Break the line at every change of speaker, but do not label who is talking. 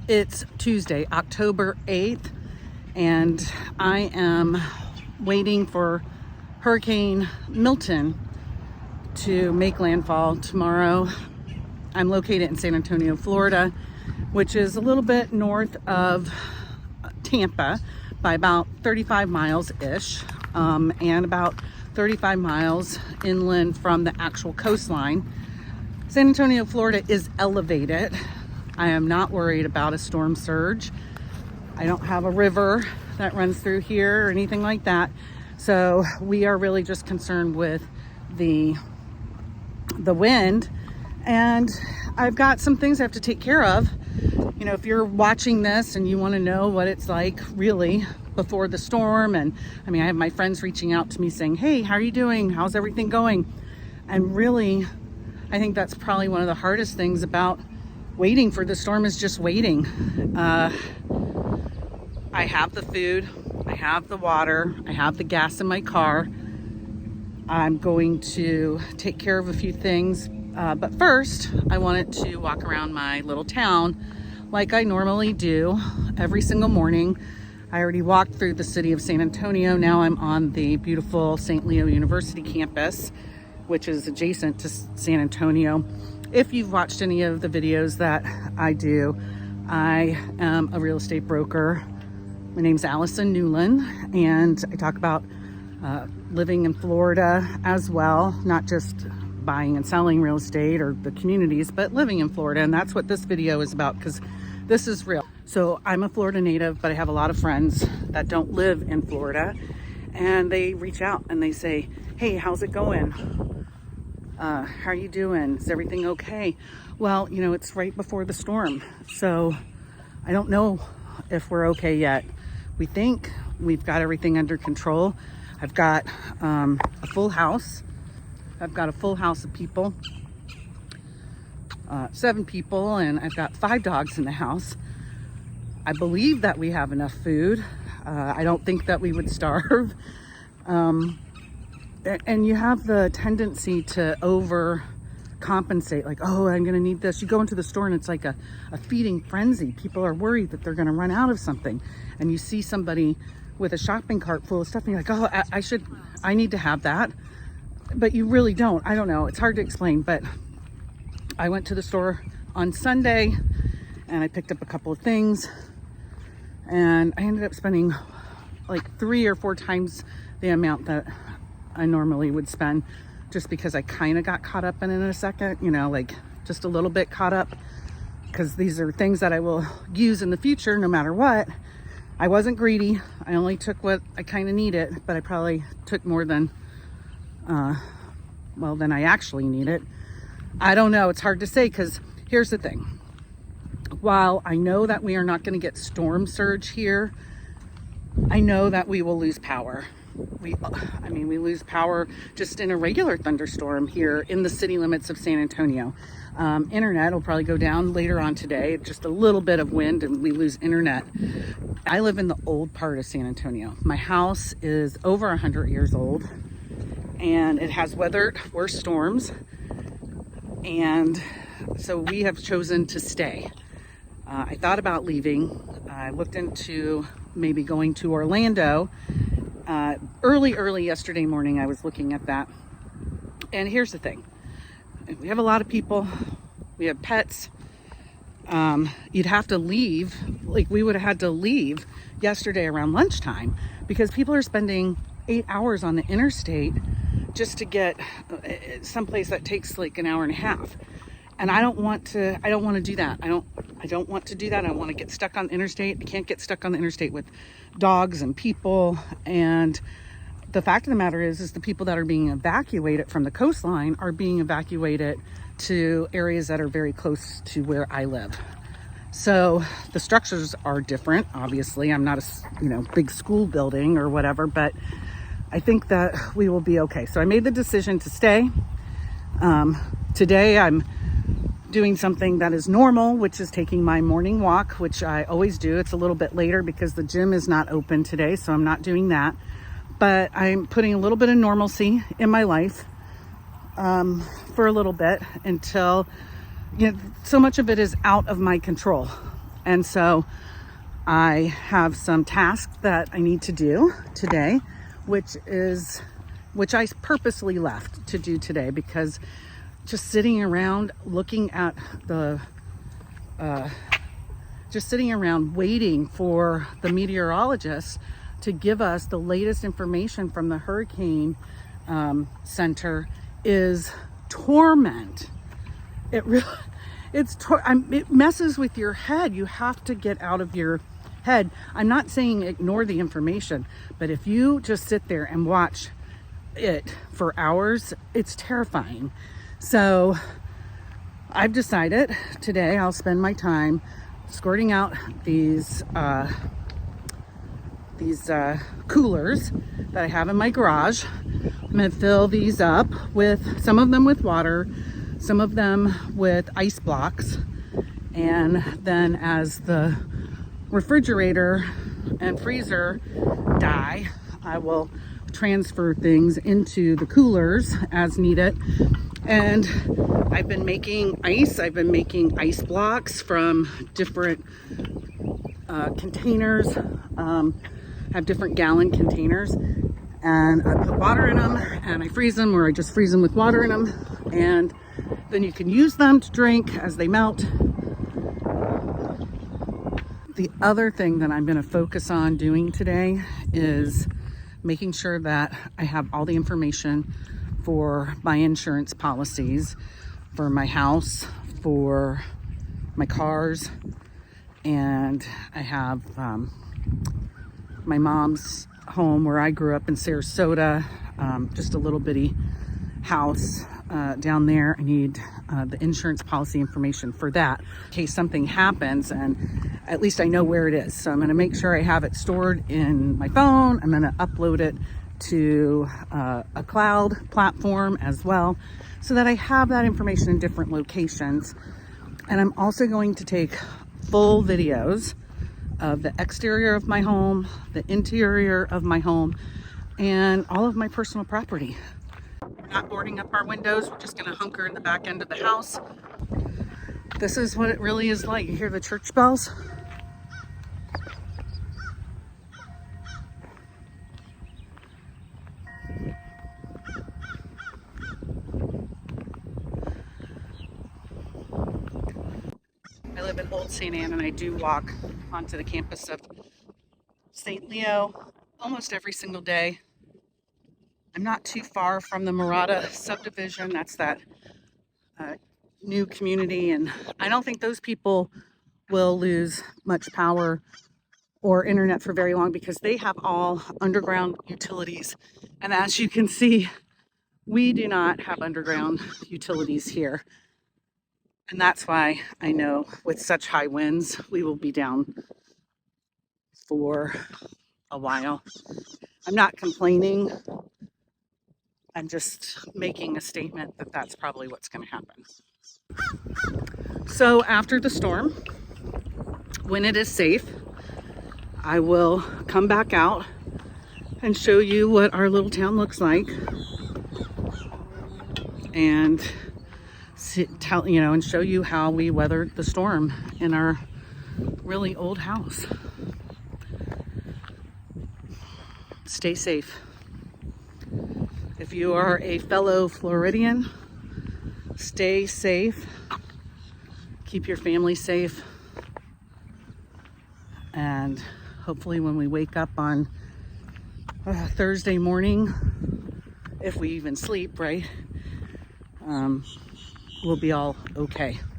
It's Tuesday, October 8th, and I am waiting for Hurricane Milton to make landfall tomorrow. I'm located in San Antonio, Florida, which is a little bit north of Tampa by about 35 miles-ish, and about 35 miles inland from the actual coastline. San Antonio, Florida is elevated. I am not worried about a storm surge. I don't have a river that runs through here or anything like that. So we are really just concerned with the wind. And I've got some things I have to take care of. You know, if you're watching this and you want to know what it's like really before the storm, and I mean, I have my friends reaching out to me saying, hey, how are you doing? How's everything going? And really, I think that's probably one of the hardest things about waiting for the storm is just waiting. I have the food, I have the water, I have the gas in my car. I'm going to take care of a few things. But first, I wanted to walk around my little town like I normally do every single morning. I already walked through the city of San Antonio. Now I'm on the beautiful St. Leo University campus, which is adjacent to San Antonio. If you've watched any of the videos that I do, I am a real estate broker. My name's Allison Newlon, and I talk about living in Florida as well, not just buying and selling real estate or the communities, but living in Florida. And that's what this video is about, because this is real. So I'm a Florida native, but I have a lot of friends that don't live in Florida, and they reach out and they say, hey, how's it going? How are you doing? Is everything okay? Well, you know, it's right before the storm, so I don't know if we're okay yet. We think we've got everything under control. I've got a full house. I've got a full house of people, 7 people, and I've got 5 dogs in the house. I believe that we have enough food. I don't think that we would starve. And you have the tendency to overcompensate, like, oh, I'm going to need this. You go into the store and it's like a feeding frenzy. People are worried that they're going to run out of something. And you see somebody with a shopping cart full of stuff and you're like, oh, I need to have that. But you really don't. I don't know. It's hard to explain. But I went to the store on Sunday and I picked up a couple of things. And I ended up spending like 3 or 4 times the amount that I normally would spend, just because I kind of got caught up in a second, you know, like just a little bit caught up, because these are things that I will use in the future no matter what. I wasn't greedy. I only took what I kind of needed, but I probably took more than than I actually needed. I don't know. It's hard to say, because here's the thing. While I know that we are not going to get storm surge here, I know that we will lose power. We lose power just in a regular thunderstorm here in the city limits of San Antonio. Internet will probably go down later on today, just a little bit of wind and we lose internet. I live in the old part of San Antonio. My house is over 100 years old and it has weathered worse storms. And so we have chosen to stay. I thought about leaving. I looked into maybe going to Orlando. Early yesterday morning, I was looking at that. And here's the thing. We have a lot of people. We have pets. You'd have to leave. Like, we would have had to leave yesterday around lunchtime, because people are spending 8 hours on the interstate just to get someplace that takes like an hour and a half. And I don't want to do that. I don't want to do that. I don't want to get stuck on the interstate. I can't get stuck on the interstate with dogs and people. And the fact of the matter is the people that are being evacuated from the coastline are being evacuated to areas that are very close to where I live. So the structures are different. Obviously, I'm not a big school building or whatever, but I think that we will be okay. So I made the decision to stay. Today I'm doing something that is normal, which is taking my morning walk, which I always do. It's a little bit later because the gym is not open today, so I'm not doing that. But I'm putting a little bit of normalcy in my life for a little bit until, so much of it is out of my control. And so I have some tasks that I need to do today, which I purposely left to do today, because just sitting around looking at just sitting around waiting for the meteorologist to give us the latest information from the hurricane center is torment. It messes with your head. You have to get out of your head. I'm not saying ignore the information, but if you just sit there and watch it for hours, it's terrifying. So I've decided today I'll spend my time escorting out these coolers that I have in my garage. I'm going to fill these up with, some of them with water, some of them with ice blocks, and then as the refrigerator and freezer die, I will transfer things into the coolers as needed. And I've been making ice. I've been making ice blocks from different containers. I have different gallon containers, and I put water in them and I freeze them, or I just freeze them with water in them, and then you can use them to drink as they melt. The other thing that I'm going to focus on doing today is making sure that I have all the information for my insurance policies, for my house, for my cars, and I have my mom's home where I grew up in Sarasota, just a little bitty house down there. I need the insurance policy information for that in case something happens, and at least I know where it is. So I'm going to make sure I have it stored in my phone. I'm going to upload it to a cloud platform as well, so that I have that information in different locations. And I'm also going to take full videos of the exterior of my home, the interior of my home, and all of my personal property. We're not boarding up our windows. We're just going to hunker in the back end of the house. This is what it really is like. You hear the church bells? I live in Old St. Anne, and I do walk onto the campus of St. Leo almost every single day. I'm not too far from the Murata subdivision. That's that new community, and I don't think those people will lose much power or internet for very long, because they have all underground utilities. And as you can see, we do not have underground utilities here. And that's why I know with such high winds, we will be down for a while. I'm not complaining. I'm just making a statement that that's probably what's going to happen. So after the storm, when it is safe, I will come back out and show you what our little town looks like, and and show you how we weathered the storm in our really old house. Stay safe. If you are a fellow Floridian, stay safe. Keep your family safe. And hopefully when we wake up on Thursday morning, if we even sleep, right, we'll be all okay.